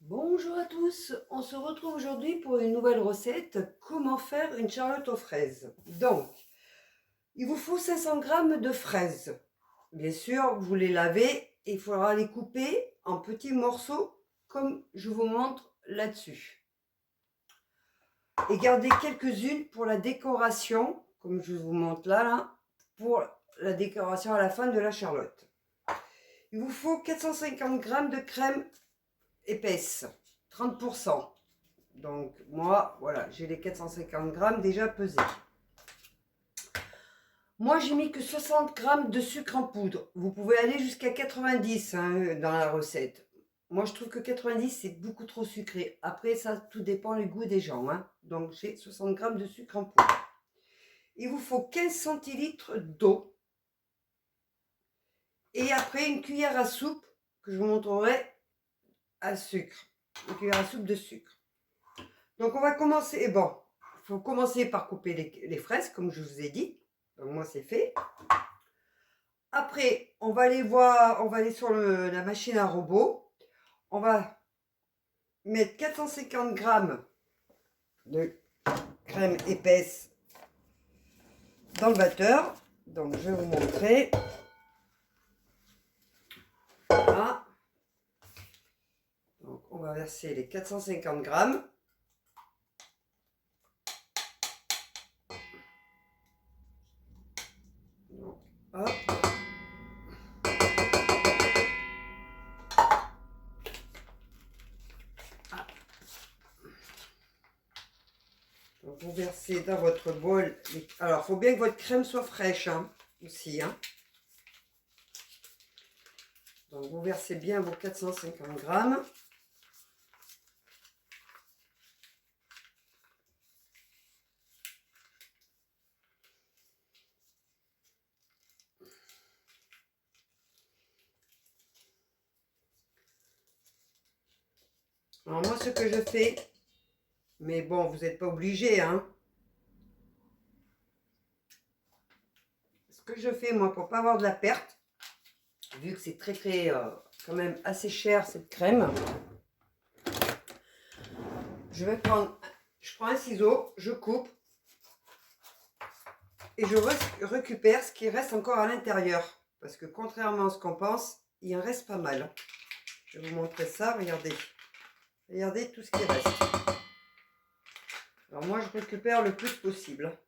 Bonjour à tous, on se retrouve aujourd'hui pour une nouvelle recette, comment faire une charlotte aux fraises. Donc, il vous faut 500 g de fraises. Bien sûr, vous les lavez et il faudra les couper en petits morceaux comme je vous montre là-dessus. Et garder quelques-unes pour la décoration, comme je vous montre là, pour la décoration à la fin de la charlotte. Il vous faut 450 g de crème épaisse, 30%. Donc moi, voilà, j'ai les 450 g déjà pesés. Moi, j'ai mis que 60 g de sucre en poudre. Vous pouvez aller jusqu'à 90 dans la recette. Moi, je trouve que 90, c'est beaucoup trop sucré. Après, ça, tout dépend du goût des gens. Donc, j'ai 60 g de sucre en poudre. Il vous faut 15 centilitres d'eau. Et après, une cuillère à soupe que je vous montrerai à sucre. Une cuillère à soupe de sucre. Donc, on va commencer. Bon, il faut commencer par couper les fraises, comme je vous ai dit. Donc, moi, c'est fait. Après, on va aller sur la machine à robot. On va mettre 450 g de crème épaisse dans le batteur. Donc, je vais vous montrer. Voilà. Donc, on va verser les 450 g. Donc, hop. Donc, vous versez dans votre bol. Alors, il faut bien que votre crème soit fraîche aussi. Donc, vous versez bien vos 450 g. Alors, moi, ce que je fais, mais bon, vous n'êtes pas obligé, Ce que je fais, moi, pour pas avoir de la perte, vu que c'est très, quand même assez cher, cette crème, je prends un ciseau, je coupe, et je récupère ce qui reste encore à l'intérieur. Parce que contrairement à ce qu'on pense, il en reste pas mal. Je vais vous montrer ça, regardez. Regardez tout ce qui reste. Alors moi, je récupère le plus possible.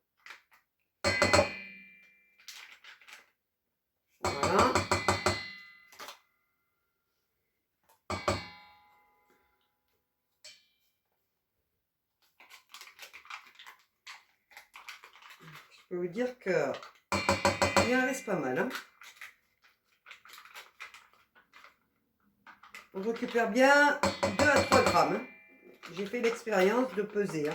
Voilà. Je peux vous dire que il en reste pas mal. On récupère bien 2 à 3 grammes. J'ai fait l'expérience de peser.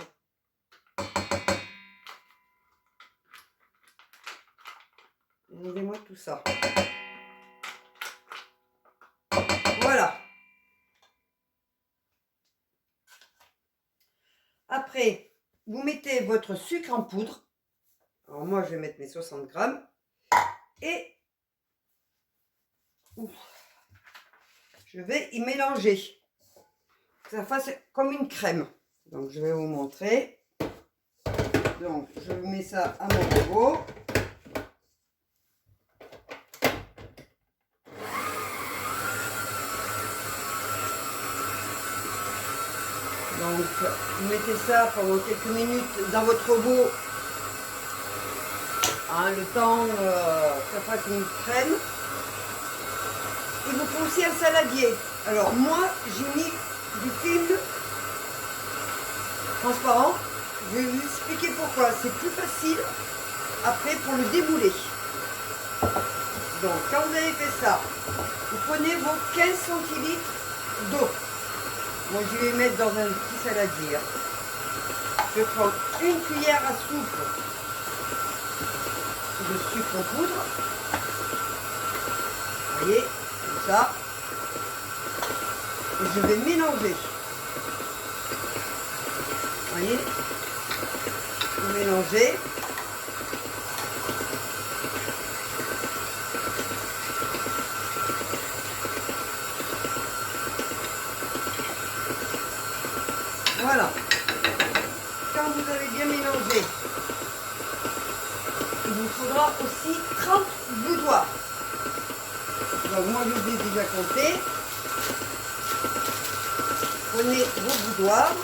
Regardez-moi tout ça. Voilà. Après, vous mettez votre sucre en poudre. Alors moi, je vais mettre mes 60 g. Et je vais y mélanger. Que ça fasse comme une crème. Donc, je vais vous montrer. Donc, je mets ça à mon robot. Donc, vous mettez ça pendant quelques minutes dans votre robot. Le temps que ça fasse une crème. Il vous faut aussi un saladier. Alors, moi, j'ai mis du film transparent. Je vais vous expliquer pourquoi. C'est plus facile après pour le débouler. Donc, quand vous avez fait ça, vous prenez vos 15 centilitres d'eau. Moi, je vais mettre dans un petit saladier. Je prends une cuillère à soupe de sucre en poudre. Vous voyez, comme ça. Et je vais mélanger. Vous voyez, mélanger. Voilà. Quand vous avez bien mélangé, il vous faudra aussi 30 boudoirs. Donc moi je vous ai déjà compté. Prenez vos boudoirs.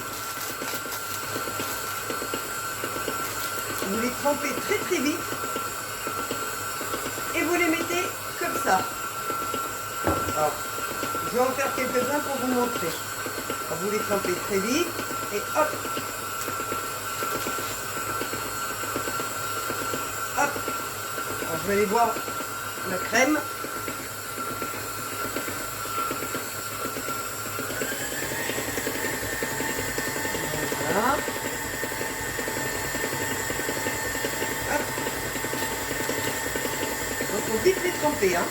Vous les trempez très très vite. Et vous les mettez comme ça. Alors, je vais en faire quelques-uns pour vous montrer. Alors, vous les trempez très vite. Et hop. Hop. Alors, je vais aller boire la crème. Voilà. Hop. Donc, il faut vite les tremper, hein.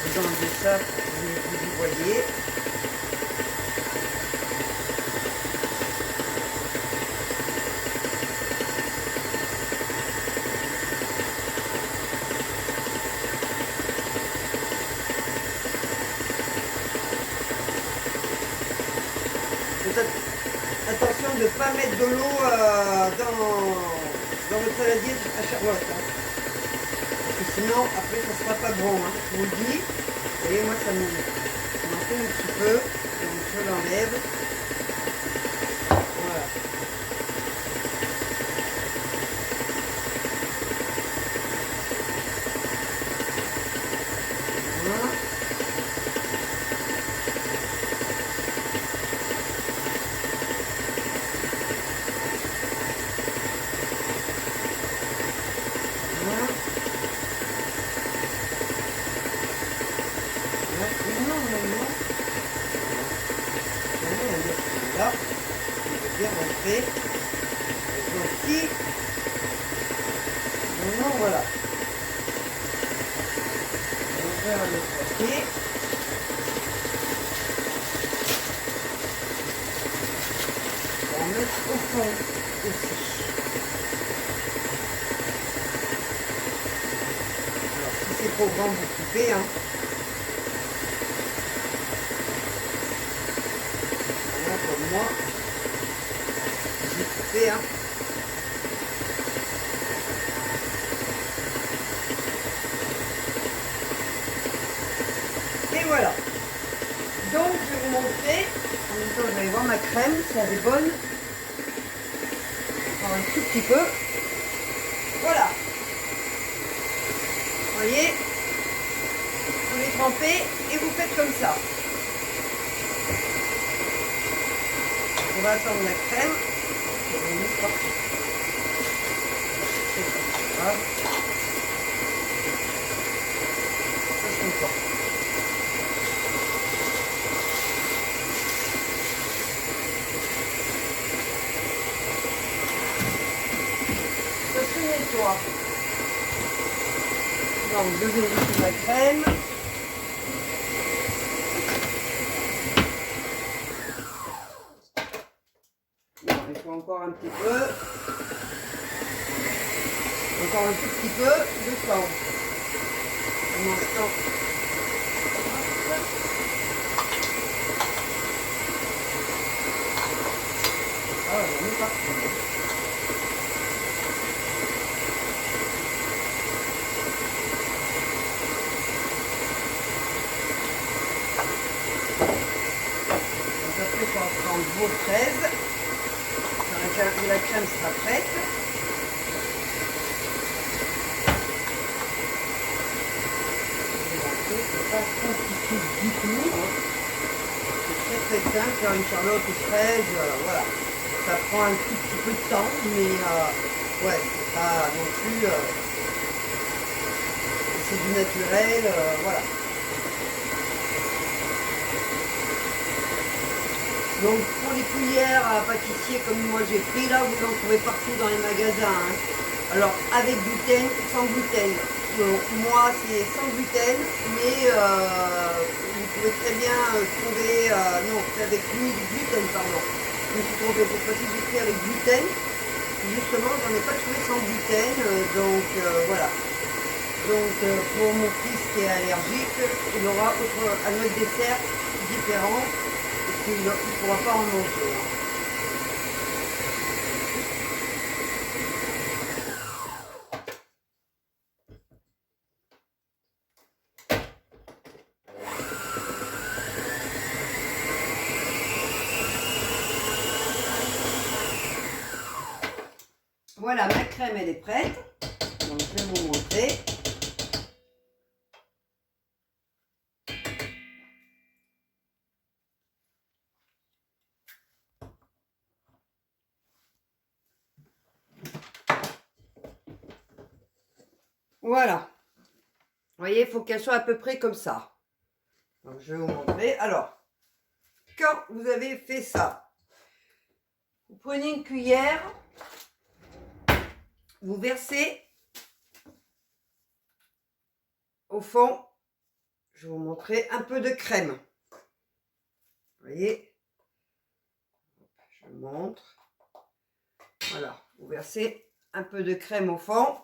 Vous enlevez ça pour que vous voyez. Attention de ne pas mettre de l'eau dans votre saladier à Charlotte. Hein. Parce que sinon, après, ça ne sera pas bon. Hein. Je vous le dis. Vous voyez, moi, ça m'en fait un petit peu. Donc, je l'enlève. Voilà. Voilà. Là, je vais bien rentrer. Ici. Maintenant, voilà. On va ouvrir un autre papier. On va en mettre au fond aussi. Alors, si c'est trop grand, vous coupez, hein. Comme moi, j'ai coupé, hein. Et voilà. Donc je vais vous montrer. En même temps, je vais aller voir ma crème, si elle est bonne. Encore un tout petit peu. Voilà. Vous voyez, vous les trempez et vous faites comme ça. On va attendre la crème. C'est pas grave. Ça se comporte. Ça se nettoie. Donc je vais mettre la crème. Il faut encore un petit peu. Encore un tout petit peu de temps. Un instant. Ah, on est parti. Donc après, il faut prendre vos fraises. La crème sera prête. C'est pas compliqué du tout. C'est très simple, faire une charlotte aux fraises, voilà. Ça prend un tout petit peu de temps, mais ouais, c'est pas non plus. C'est du naturel, voilà. Donc pour les cuillères à pâtissier comme moi j'ai pris là, vous en trouvez partout dans les magasins. Hein. Alors avec gluten, sans gluten. moi, c'est sans gluten, mais vous pouvez très bien trouver... non, c'est avec gluten, pardon. Je me suis trompée, cette fois-ci, j'ai pris avec gluten. Justement, j'en ai pas trouvé sans gluten, donc voilà. Donc pour mon fils qui est allergique, il aura un autre dessert différent, parce qu'il ne pourra pas en manger. Voilà, ma crème, elle est prête. Donc, je vais vous montrer. Voilà. Vous voyez, il faut qu'elle soit à peu près comme ça. Donc, je vais vous montrer. Alors, quand vous avez fait ça, vous prenez une cuillère, vous versez au fond, je vais vous montrer un peu de crème. Vous voyez, je vous montre. Voilà, vous versez un peu de crème au fond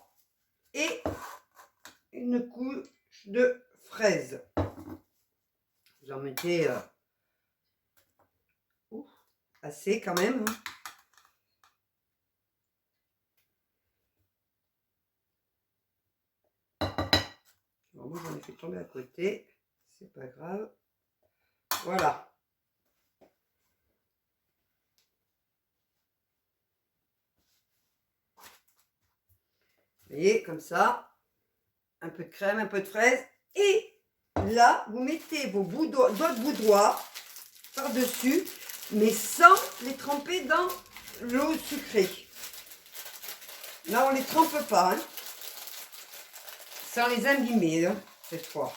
et une couche de fraises. Vous en mettez assez quand même. Bon, moi j'en ai fait tomber à côté, c'est pas grave. Voilà. Vous voyez, comme ça, un peu de crème, un peu de fraise. Et là, vous mettez vos d'autres boudoirs par-dessus, mais sans les tremper dans l'eau sucrée. Là, on ne les trempe pas, hein, sans les abîmer, hein, cette fois.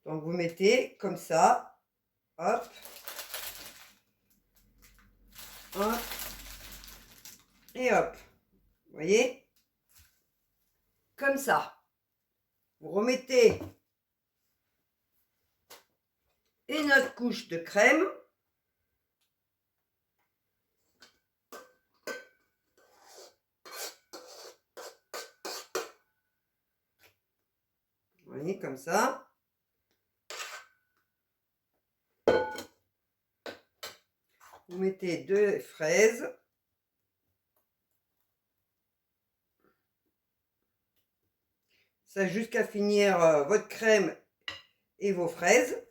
Donc, vous mettez comme ça, hop, hop, et hop. Vous voyez, comme ça. Vous remettez une autre couche de crème. Vous voyez, comme ça. Vous mettez 2 fraises. Ça jusqu'à finir votre crème et vos fraises.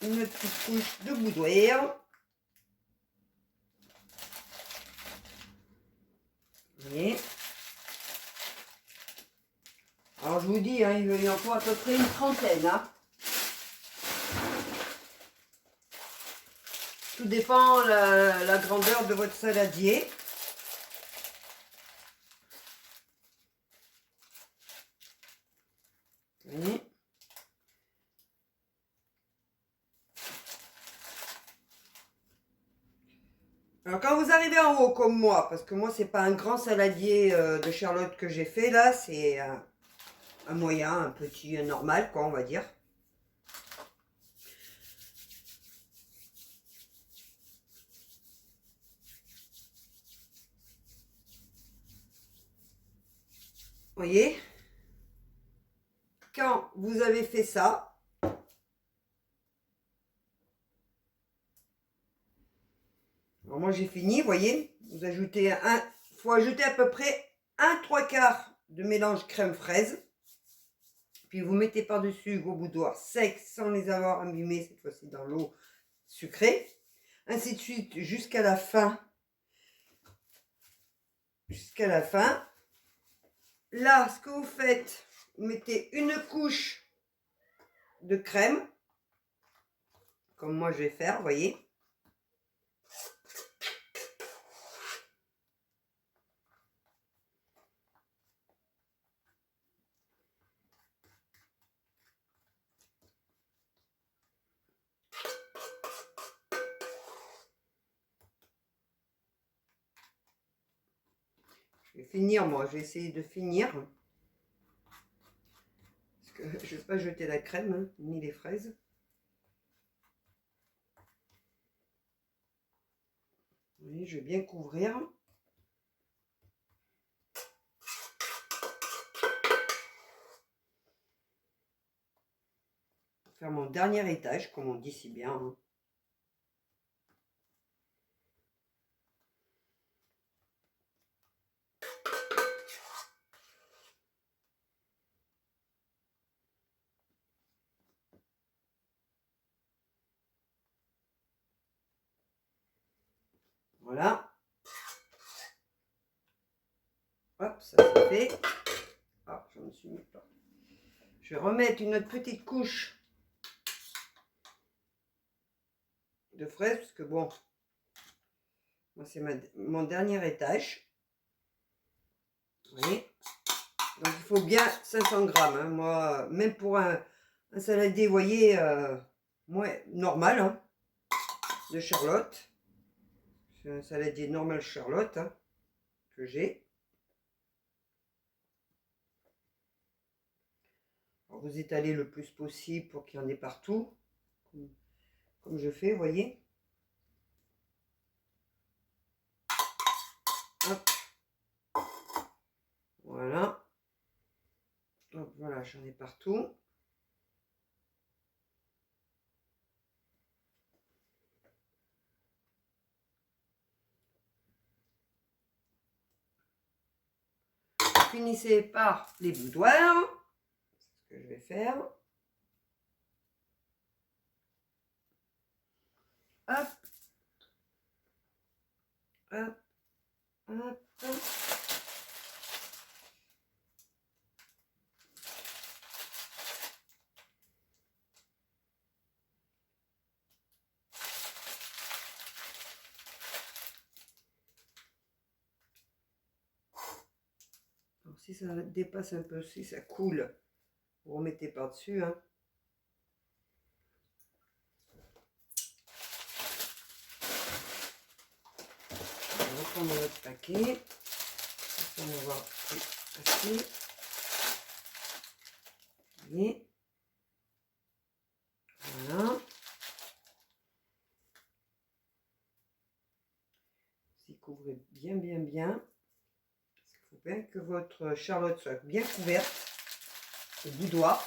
Une petite couche de boudoir. Vous voyez. Alors je vous dis, hein, il y en faut à peu près une trentaine. Hein. Tout dépend la grandeur de votre saladier. Vous voyez. Alors quand vous arrivez en haut comme moi, parce que moi c'est pas un grand saladier de Charlotte que j'ai fait là, c'est un moyen, un petit, un normal quoi on va dire. Vous voyez, quand vous avez fait ça, alors moi j'ai fini, vous voyez, vous ajoutez faut ajouter à peu près 1/3 de mélange crème fraise. Puis vous mettez par-dessus vos boudoirs secs sans les avoir abîmés, cette fois-ci dans l'eau sucrée. Ainsi de suite jusqu'à la fin. Jusqu'à la fin. Là, ce que vous faites, vous mettez une couche de crème. Comme moi je vais faire, vous voyez. Je vais finir, moi. Je vais essayer de finir. Parce que je ne vais pas jeter la crème, hein, ni les fraises. Oui, je vais bien couvrir. Pour faire mon dernier étage, comme on dit si bien. Hein. Voilà. Hop, ça c'est fait. Ah, je me suis mis pas. Je vais remettre une autre petite couche de fraises, parce que bon, moi c'est mon dernier étage. Vous voyez. Donc il faut bien 500 grammes. Hein. Moi, même pour un saladier, vous voyez, moi, normal, hein, de Charlotte. C'est un saladier normal Charlotte hein, que j'ai. Vous étalez le plus possible pour qu'il y en ait partout. Comme je fais, vous voyez. Hop. Voilà. Donc voilà, j'en ai partout. Finissez par les boudoirs. C'est ce que je vais faire. Hop. Hop. Hop. Alors, si ça dépasse un peu, si ça coule, vous remettez par-dessus. Hein. On va reprendre notre paquet. On va voir assez. Voyez. Voilà. Vous y couvrez bien, bien, bien. Il faut bien que votre charlotte soit bien couverte au boudoir.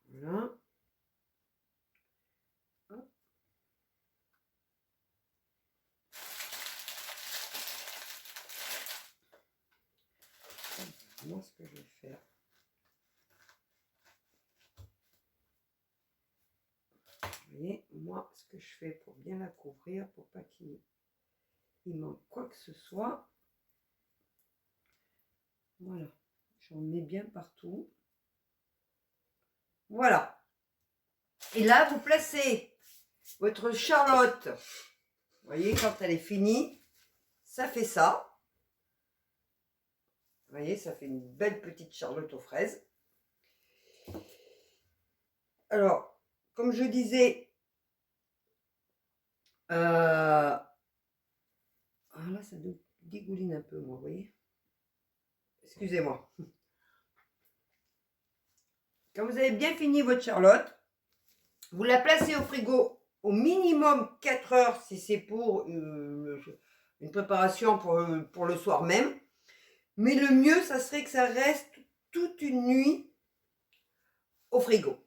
Voilà. Hop. Moi, ce que je vais faire. Vous voyez, moi, ce que je fais pour bien la couvrir, pour pas qu'il manque quoi que ce soit. Voilà. J'en mets bien partout. Voilà. Et là, vous placez votre charlotte. Vous voyez, quand elle est finie, ça fait ça. Vous voyez, ça fait une belle petite charlotte aux fraises. Alors, comme je disais, ah là, ça dégouline un peu, moi, vous voyez. Excusez-moi. Quand vous avez bien fini votre charlotte, vous la placez au frigo au minimum 4 heures si c'est pour une préparation pour le soir même. Mais le mieux, ça serait que ça reste toute une nuit au frigo.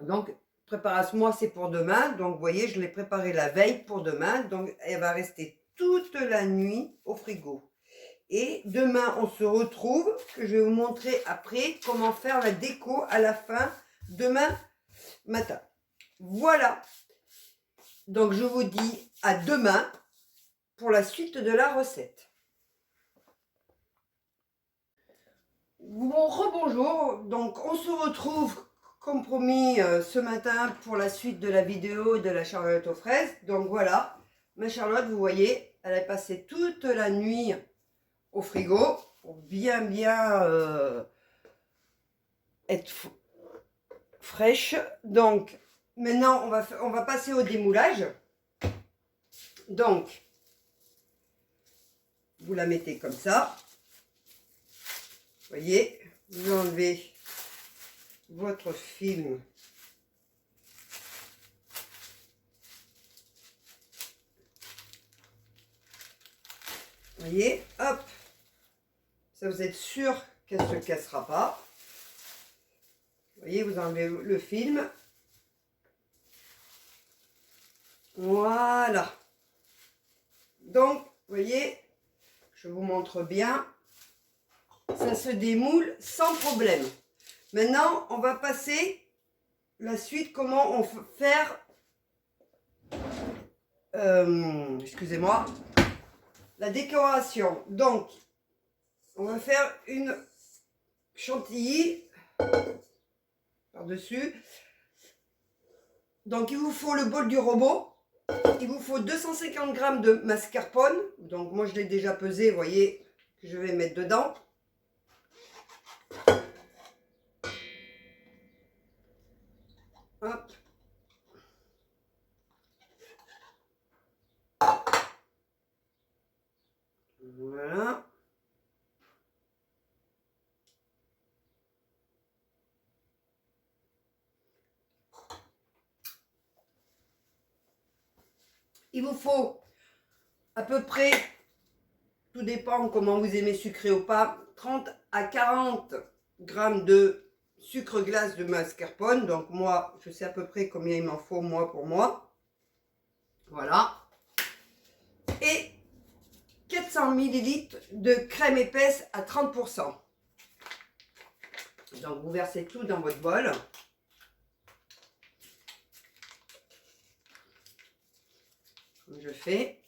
Donc, préparation, moi, c'est pour demain. Donc, vous voyez, je l'ai préparée la veille pour demain. Donc, elle va rester toute la nuit au frigo. Et demain, on se retrouve, que je vais vous montrer après comment faire la déco à la fin, demain matin. Voilà. Donc, je vous dis à demain pour la suite de la recette. Bon, rebonjour. Donc, on se retrouve, comme promis, ce matin pour la suite de la vidéo de la charlotte aux fraises. Donc, voilà. Ma charlotte, vous voyez, elle a passé toute la nuit au frigo pour bien être fraîche. Donc maintenant on va passer au démoulage. Donc, vous la mettez comme ça. Vous voyez, vous enlevez votre film. Vous voyez, hop. Ça, vous êtes sûr qu'elle ne se cassera pas. Vous voyez, vous enlevez le film. Voilà. Donc, vous voyez, je vous montre bien. Ça se démoule sans problème. Maintenant, on va passer la suite, comment on peut faire, excusez-moi, la décoration. Donc, on va faire une chantilly par-dessus. Donc, il vous faut le bol du robot. Il vous faut 250 g de mascarpone. Donc, moi, je l'ai déjà pesé, vous voyez, que je vais mettre dedans. Hop. Voilà. Il vous faut à peu près, tout dépend comment vous aimez sucré ou pas, 30 à 40 g de sucre glace de mascarpone. Donc moi, je sais à peu près combien il m'en faut moi pour moi. Voilà. Et 400 ml de crème épaisse à 30 %. Donc vous versez tout dans votre bol. Comme je fais.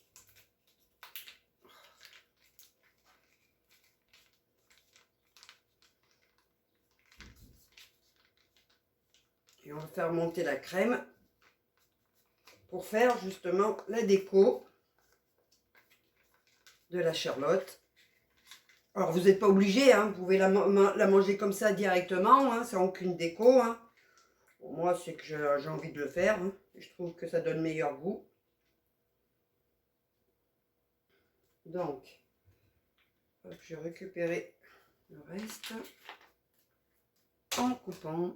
Et on va faire monter la crème pour faire justement la déco de la Charlotte. Alors vous n'êtes pas obligé, hein, vous pouvez la manger comme ça directement, hein, sans aucune déco. Hein. Pour moi, c'est que j'ai envie de le faire. Hein, et je trouve que ça donne meilleur goût. Donc, hop, je vais récupérer le reste en coupant.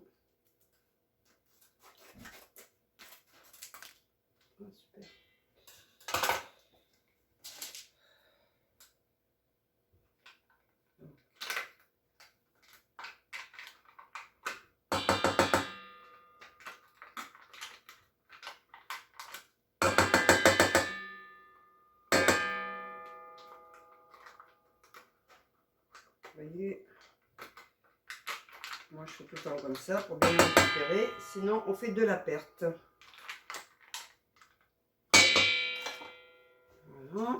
Oh, super. Vous voyez, moi je fais tout le temps comme ça pour bien récupérer, sinon on fait de la perte. Voilà.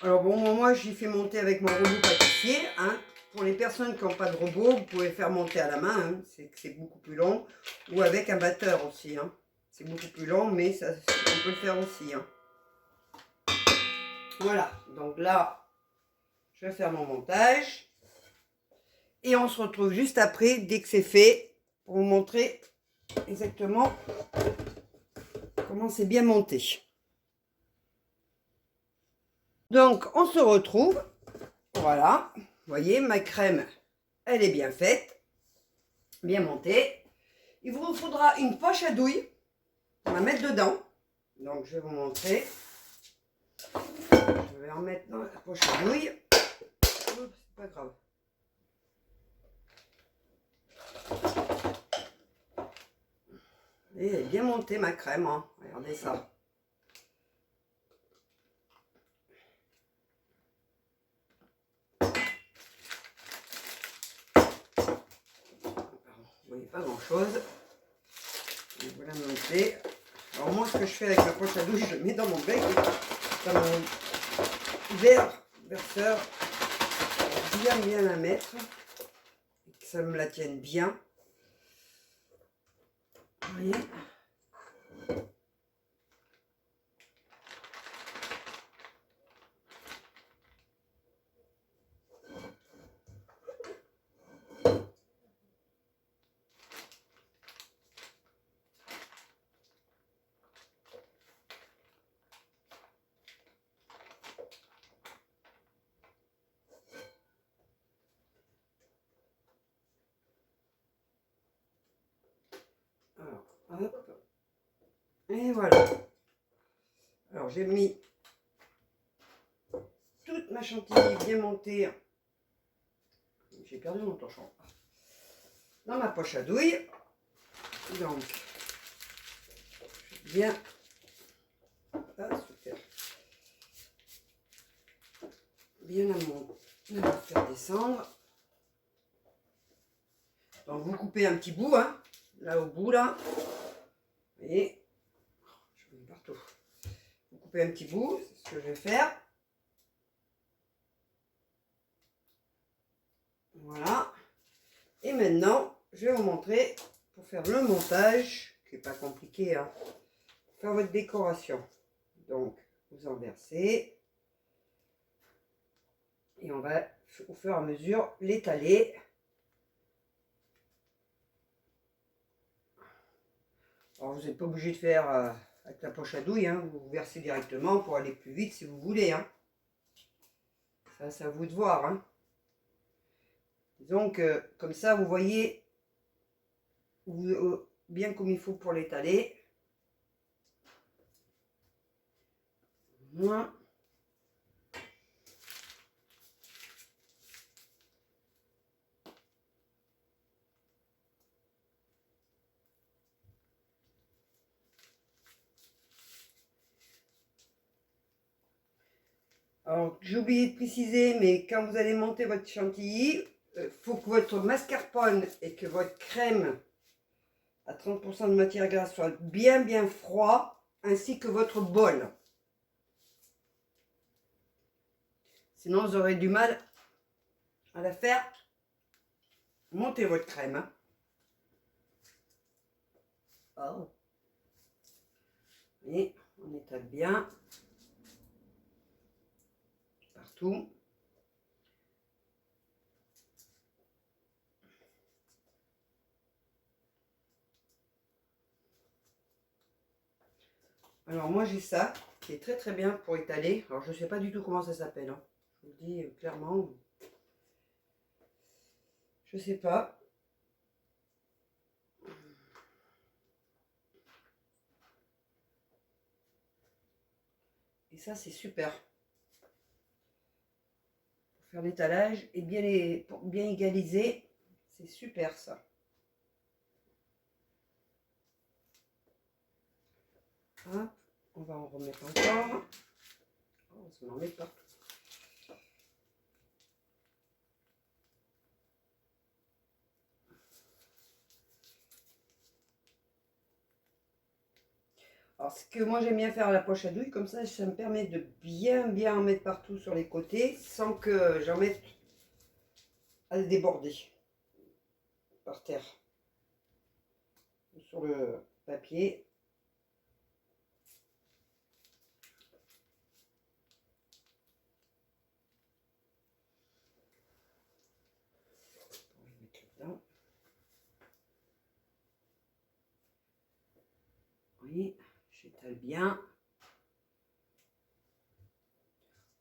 Alors bon, moi j'y fais monter avec mon robot pâtissier. Hein. Pour les personnes qui n'ont pas de robot, vous pouvez faire monter à la main, hein. C'est beaucoup plus long. Ou avec un batteur aussi. Hein. C'est beaucoup plus long, mais ça, on peut le faire aussi. Hein. Voilà, donc là, je vais faire mon montage. Et on se retrouve juste après, dès que c'est fait, pour vous montrer exactement comment c'est bien monté. Donc, on se retrouve. Voilà, vous voyez, ma crème, elle est bien faite, bien montée. Il vous faudra une poche à douille. On va mettre dedans. Donc, je vais vous montrer. Je vais en mettre dans la poche à douille. C'est pas grave. Et elle est bien montée ma crème. Hein. Regardez ça. Vous voyez pas grand chose. Voilà monter. Alors moi ce que je fais avec ma poche à douche, je le mets dans mon bec, dans mon verre verseur, bien la mettre, et que ça me la tienne bien. Vous voyez. Hop. Et voilà. Alors j'ai mis toute ma chantilly bien montée. J'ai perdu mon torchon. Dans ma poche à douille. Donc, bien. Ah, super. Bien la faire descendre. Donc vous coupez un petit bout, hein, là au bout là. Vous voyez, je mets partout. Vous coupez un petit bout, c'est ce que je vais faire. Voilà. Et maintenant, je vais vous montrer pour faire le montage, qui n'est pas compliqué, hein, faire votre décoration. Donc, vous en versez. Et on va au fur et à mesure l'étaler. Alors, vous n'êtes pas obligé de faire avec la poche à douille, hein, vous versez directement pour aller plus vite si vous voulez. Hein. Ça, c'est à vous de voir. Hein. Donc, comme ça, vous voyez bien comme il faut pour l'étaler. Voilà. Alors, j'ai oublié de préciser, mais quand vous allez monter votre chantilly, il faut que votre mascarpone et que votre crème à 30% de matière grasse soit bien froid, ainsi que votre bol. Sinon, vous aurez du mal à la faire monter votre crème. Hein. Oh. Et on étale bien partout. Alors moi j'ai ça qui est très bien pour étaler. Alors je ne sais pas du tout comment ça s'appelle. Hein. Je vous le dis clairement. Je sais pas. Et ça c'est super. Pour faire l'étalage et pour bien égaliser. C'est super ça. Hop, on va en remettre encore. Oh, on s'en en met partout. Alors, ce que moi j'aime bien faire à la poche à douille, comme ça me permet de bien en mettre partout sur les côtés sans que j'en mette à le déborder par terre sur le papier. On va mettre là-dedans. Oui, j'étale bien.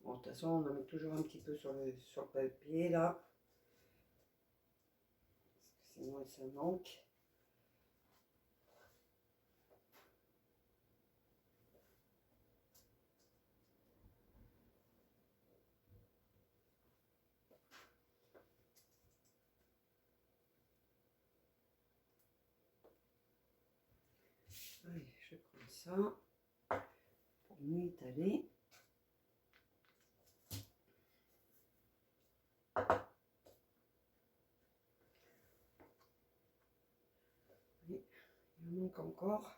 Bon, de toute façon, on en met toujours un petit peu sur le papier là. Parce que sinon, ça manque. Allez, je prends ça pour mieux étaler. Et il en manque encore.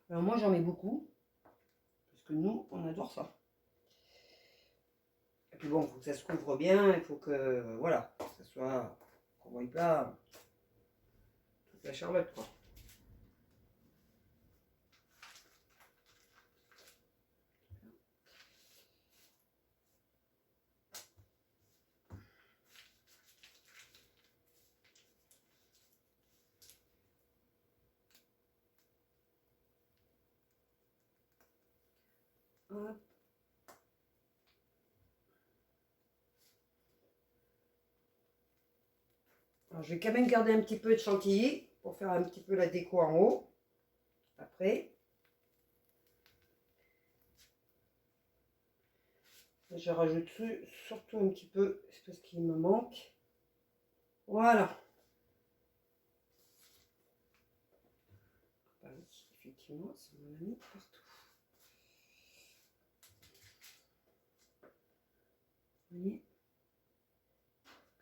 Alors moi j'en mets beaucoup, parce que nous on adore ça. Et puis bon, il faut que ça se couvre bien, il faut que, voilà, que ça soit, qu'on voit pas toute la charlotte quoi. Hop. Alors, je vais quand même garder un petit peu de chantilly pour faire un petit peu la déco en haut. Après, je rajoute surtout un petit peu, c'est parce qu'il me manque. Voilà. Ah oui, effectivement, ça m'en a mis partout. Vous voyez,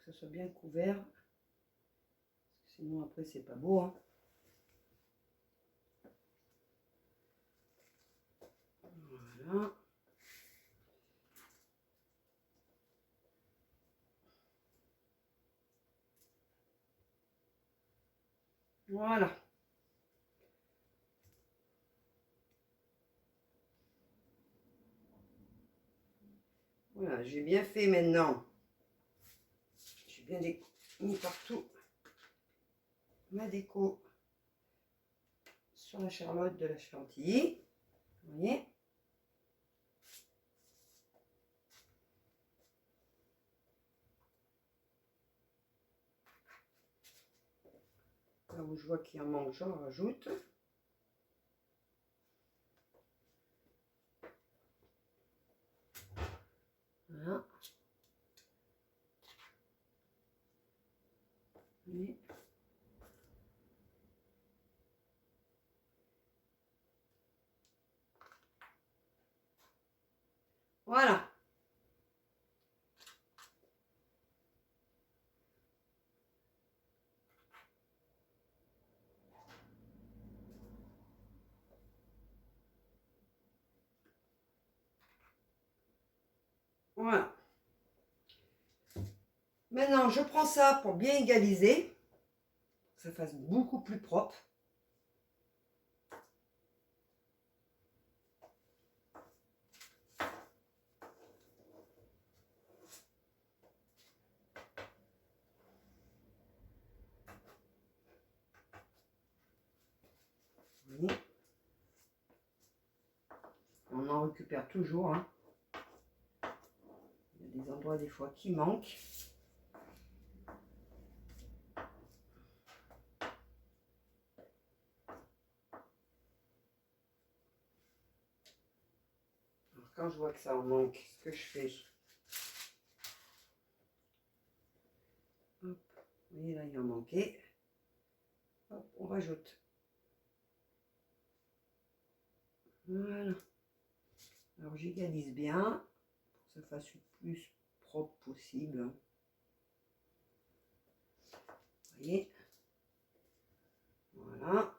que ce soit bien couvert, parce que sinon après c'est pas beau, hein. Voilà. Voilà. Voilà, j'ai bien fait maintenant. J'ai bien mis partout ma déco sur la charlotte de la chantilly. Vous voyez? Là où je vois qu'il en manque, j'en rajoute. Voilà. Et voilà. Voilà. Maintenant, je prends ça pour bien égaliser, que ça fasse beaucoup plus propre. Vous voyez? On en récupère toujours, hein. Il y a des endroits des fois qui manquent. Alors, quand je vois que ça en manque, ce que je fais, hop, vous voyez là, il en manquait. Hop, on rajoute. Voilà. Alors j'égalise bien pour que ça fasse le plus propre possible. Vous voyez? Voilà.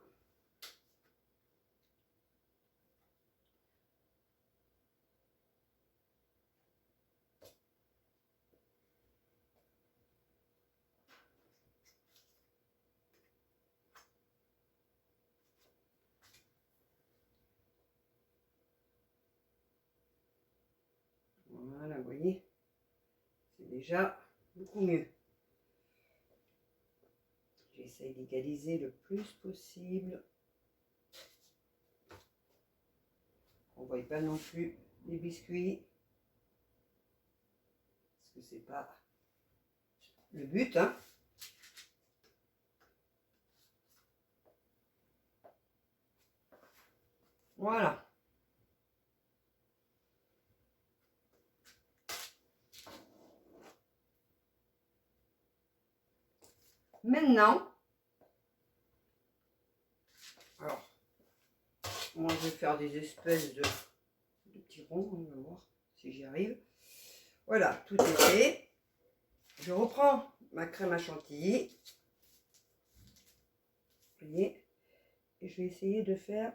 Voilà, vous voyez? C'est déjà beaucoup mieux. J'essaye d'égaliser le plus possible. On ne voit pas non plus les biscuits. Parce que c'est pas le but, hein. Voilà. Maintenant, alors, moi je vais faire des espèces de petits ronds, on va voir si j'y arrive. Voilà, tout est fait. Je reprends ma crème à chantilly. Vous voyez? Et je vais essayer de faire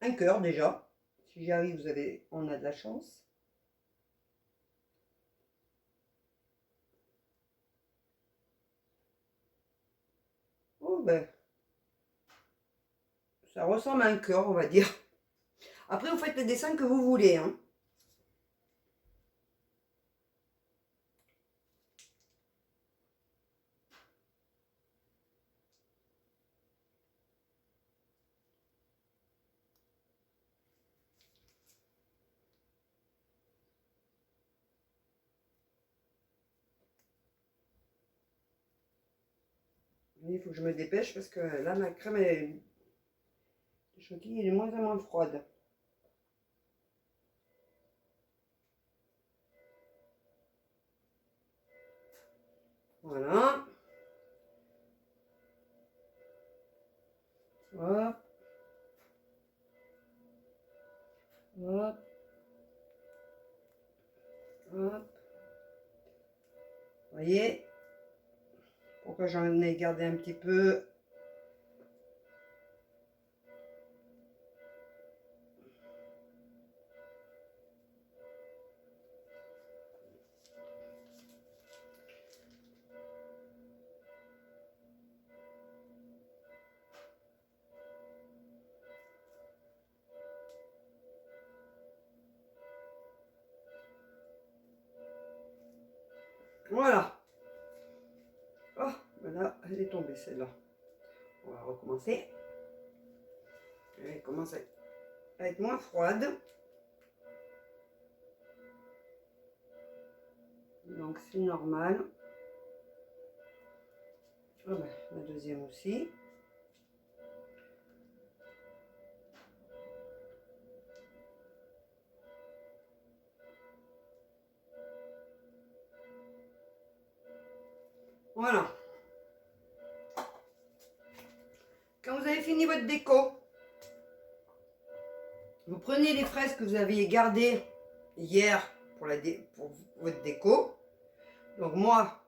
un cœur déjà. Si j'y arrive, on a de la chance. Oh ben, ça ressemble à un cœur, on va dire. Après, vous faites les dessins que vous voulez, hein. Il faut que je me dépêche parce que là, ma crème est... Le chantilly est de moins en moins froide. Voilà. Hop. Hop. Hop. Vous voyez? Pourquoi j'en ai gardé un petit peu? Voilà. Oh, voilà, elle est tombée celle-là. On va recommencer. Elle commence à être moins froide. Donc c'est normal. Ah ben, la deuxième aussi. Voilà. Quand vous avez fini votre déco, vous prenez les fraises que vous aviez gardées hier pour votre déco. Donc moi,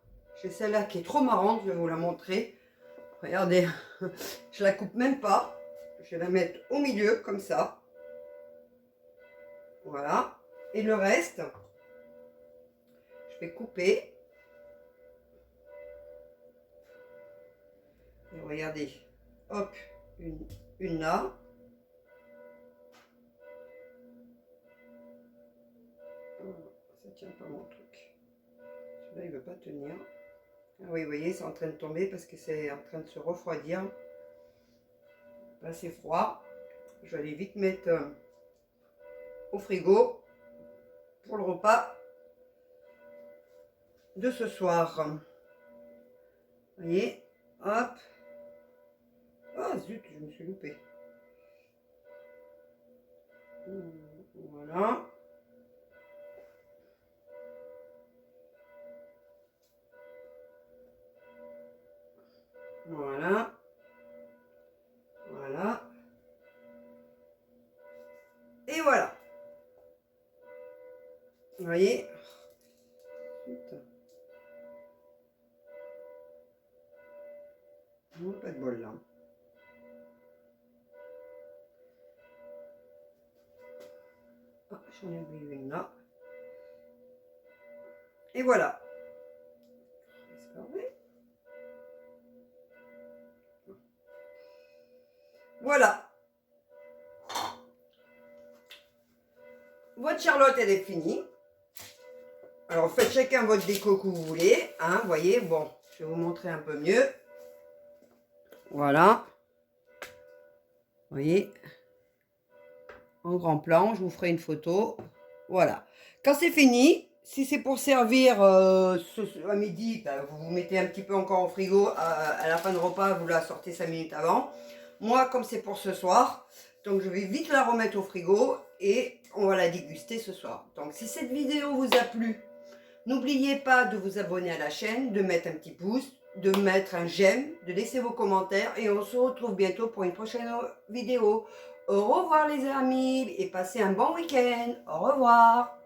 j'ai celle-là qui est trop marrante, je vais vous la montrer. Regardez, je la coupe même pas. Je vais la mettre au milieu comme ça. Voilà. Et le reste, je vais couper. Et regardez, hop, une là. Ça tient pas mon truc. Celui-là, il veut pas tenir. Ah oui, vous voyez, c'est en train de tomber parce que c'est en train de se refroidir. Là, c'est froid. Je vais aller vite mettre au frigo pour le repas de ce soir. Vous voyez, hop. Ah zut, je me suis loupée. Voilà. Voilà. Voilà. Et voilà. Vous voyez? Non, pas de bol là. Ah, j'en ai oublié une là. Et voilà. C'est pas vrai. Voilà. Votre charlotte, elle est finie. Alors, faites chacun votre déco que vous voulez. Hein, vous voyez, bon, je vais vous montrer un peu mieux. Voilà. Vous voyez. En grand plan, je vous ferai une photo. Voilà. Quand c'est fini, si c'est pour servir à midi, ben, vous vous mettez un petit peu encore au frigo. À la fin de repas, vous la sortez 5 minutes avant. Moi, comme c'est pour ce soir, donc je vais vite la remettre au frigo et on va la déguster ce soir. Donc si cette vidéo vous a plu, n'oubliez pas de vous abonner à la chaîne, de mettre un petit pouce, de mettre un j'aime, de laisser vos commentaires et on se retrouve bientôt pour une prochaine vidéo. Au revoir les amis et passez un bon week-end. Au revoir.